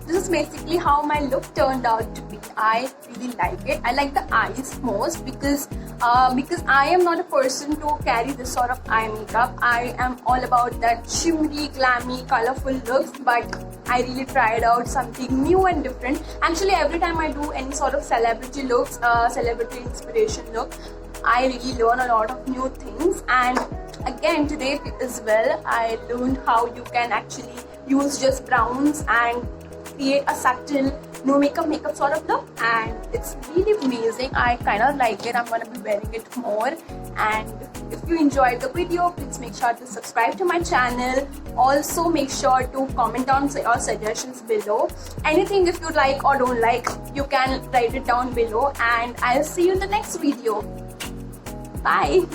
this is basically how my look turned out to be. I really like it. I like the eyes most because I am not a person to carry this sort of eye makeup. I am all about that shimmery, glammy, colorful looks, but I really tried out something new and different. Actually, every time I do any sort of celebrity looks, celebrity inspiration look, I really learn a lot of new things. And again, today as well, I learned how you can actually use just browns and create a subtle no makeup sort of look, and it's really amazing. I kind of like it. I'm gonna be wearing it more. And if you enjoyed the video, please make sure to subscribe to my channel. Also make sure to comment down your suggestions below. Anything if you like or don't like, you can write it down below, and I'll see you in the next video. Bye.